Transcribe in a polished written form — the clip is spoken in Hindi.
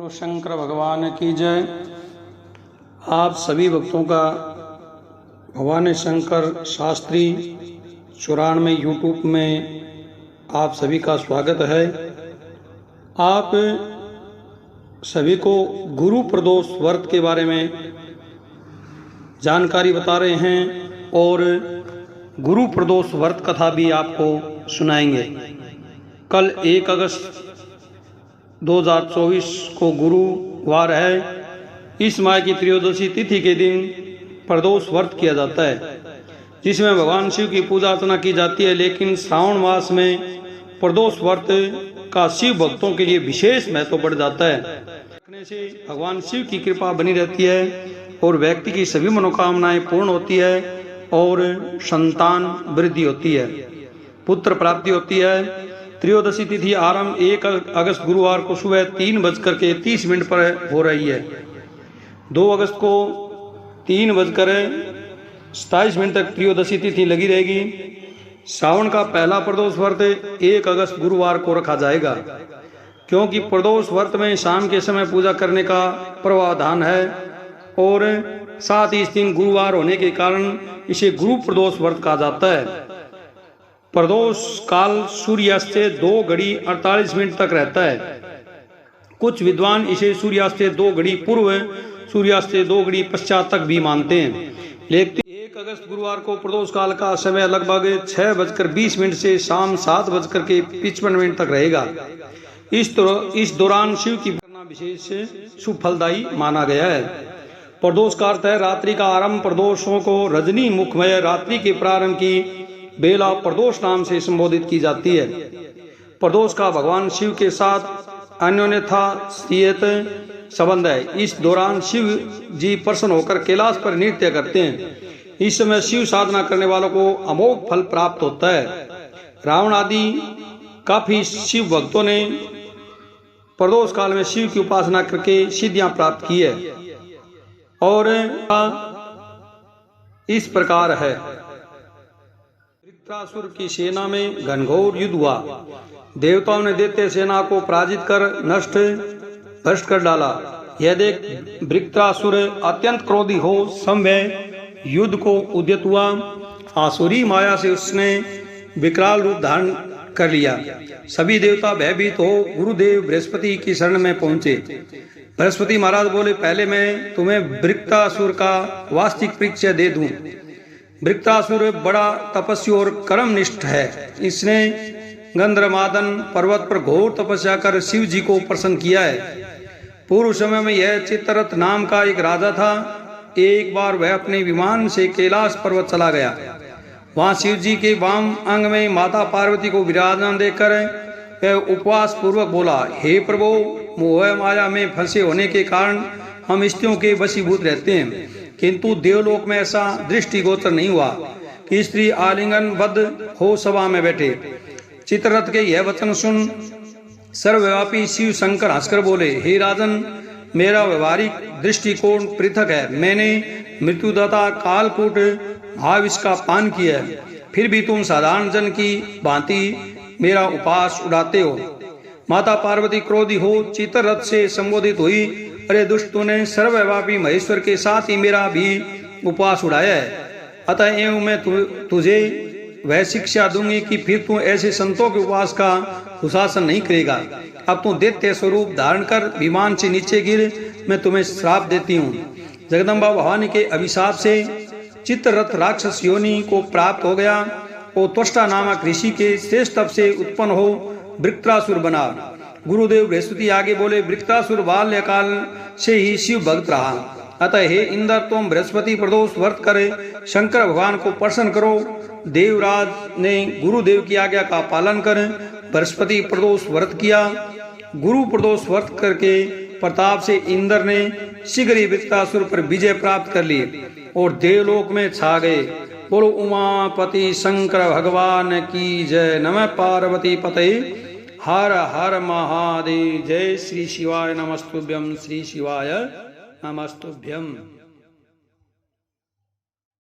शंकर भगवान की जय। आप सभी भक्तों का भगवान शंकर शास्त्री 94 यूट्यूब में आप सभी का स्वागत है। आप सभी को गुरु प्रदोष व्रत के बारे में जानकारी बता रहे हैं और गुरु प्रदोष व्रत कथा भी आपको सुनाएंगे। कल 1 अगस्त 2024 को गुरुवार है। इस माह की त्रयोदशी तिथि के दिन प्रदोष व्रत किया जाता है, जिसमें भगवान शिव की पूजा अर्चना की जाती है। लेकिन श्रावण मास में प्रदोष व्रत का शिव भक्तों के लिए विशेष महत्व बढ़ जाता है। रखने से भगवान शिव की कृपा बनी रहती है और व्यक्ति की सभी मनोकामनाएं पूर्ण होती है और संतान वृद्धि होती है, पुत्र प्राप्ति होती है। त्रयोदशी तिथि आरंभ 1 अगस्त गुरुवार को सुबह 3:30 पर हो रही है। 2 अगस्त को 3:27 तक त्रयोदशी तिथि लगी रहेगी। श्रावण का पहला प्रदोष व्रत 1 अगस्त गुरुवार को रखा जाएगा, क्योंकि प्रदोष व्रत में शाम के समय पूजा करने का प्रावधान है और साथ ही इस दिन गुरुवार होने के कारण इसे गुरु प्रदोष व्रत कहा जाता है। प्रदोष काल सूर्यास्त से 2:48 तक रहता है। कुछ विद्वान इसे सूर्यास्त से 2 घड़ी पूर्व, सूर्यास्त से 2 घड़ी पश्चात तक भी मानते हैं। लेकिन 1 अगस्त गुरुवार को प्रदोष काल का समय लगभग 6:20 से शाम 7:55 तक रहेगा। इस दौरान शिव की करना विशेष शुभ फलदायी माना गया है। प्रदोष का अर्थ है रात्रि का आरंभ। प्रदोषों को रजनी मुखमय रात्रि के प्रारंभ की बेला प्रदोष नाम से संबोधित की जाती है। प्रदोष का भगवान शिव के साथ अन्योन्यथा संबंध है। इस दौरान शिव जी प्रसन्न होकर कैलाश पर नृत्य करते हैं। इस समय शिव साधना करने वालों को अमोघ फल प्राप्त होता है। रावण आदि काफी शिव भक्तों ने प्रदोष काल में शिव की उपासना करके सिद्धियां प्राप्त की है और इस प्रकार है। वृत्रासुर की सेना में घनघोर युद्ध हुआ। देवताओं ने दैत्य सेना को पराजित कर नष्ट भ्रष्ट कर डाला। यह देख वृत्रासुर अत्यंत क्रोधी हो समवेत युद्ध को उद्यत हुआ। आसुरी माया से उसने विकराल रूप धारण कर लिया। सभी देवता भयभीत हो गुरुदेव बृहस्पति की शरण में पहुंचे। बृहस्पति महाराज बोले, पहले मैं तुम्हें वृत्रासुर का वास्तविक परिचय दे दूं। वृत्रासुर बड़ा तपस्वी और कर्मनिष्ठ है। इसने गंधर्वमादन पर्वत पर घोर तपस्या कर शिव जी को प्रसन्न किया है। पूर्व समय में यह चित्ररथ नाम का एक राजा था। एक बार वह अपने विमान से कैलाश पर्वत चला गया। वहां शिव जी के वाम अंग में माता पार्वती को विराजमान देखकर वह उपवास पूर्वक बोला, हे प्रभु, मोह माया में फंसे होने के कारण हम स्त्रियों के वशीभूत रहते हैं, किंतु देवलोक में ऐसा दृष्टिगोचर नहीं हुआ कि स्त्री आलिंगनबद्ध हो सभा में बैठे। चित्ररथ के यह वचन सुन सर्वव्यापी शिव शंकर हंसकर बोले, हे राजन, मेरा व्यवहारिक दृष्टिकोण पृथक है। मैंने मृत्युदाता कालकूट महाविष का पान किया है, फिर भी तुम साधारण जन की भांति मेरा उपवास उड़ाते हो। माता पार्वती क्रोधी हो चित्ररथ से संबोधित हुई, अरे दुष्ट, तूने सर्वव्यापी महेश्वर के साथ ही मेरा भी उपवास उड़ाया है। अतः एवं मैं तुझे वह शिक्षा दूंगी कि फिर तू ऐसे संतों के उपवास का दुशासन नहीं करेगा। अब तू दैत्य स्वरूप धारण कर विमान से नीचे गिर, मैं तुम्हें श्राप देती हूँ। जगदम्बा भवानी के अभिशाप से चित्ररथ राक्षस योनि को प्राप्त हो गया। वो त्वष्टा नामक ऋषि के श्रेष्ठ तप से उत्पन्न हो वृत्रासुर बना। गुरुदेव बृहस्पति आगे बोले, वृत्रासुर बाल्यकाल से ही शिव भक्त रहा। अतः हे इंद्र, तुम बृहस्पति प्रदोष व्रत करे शंकर भगवान को प्रसन्न करो। देवराज ने गुरुदेव की आज्ञा का पालन कर बृहस्पति प्रदोष व्रत किया। गुरु प्रदोष व्रत करके प्रताप से इंद्र ने शीघ्र ही वृत्रासुर पर विजय प्राप्त कर ली और देवलोक में छा गए। बोलो उमापति शंकर भगवान की जय। नमः पार्वती पते हर हर महादेव। जय श्री शिवाय नमस्तुभ्यम। श्री शिवाय नमस्तुभ्यम।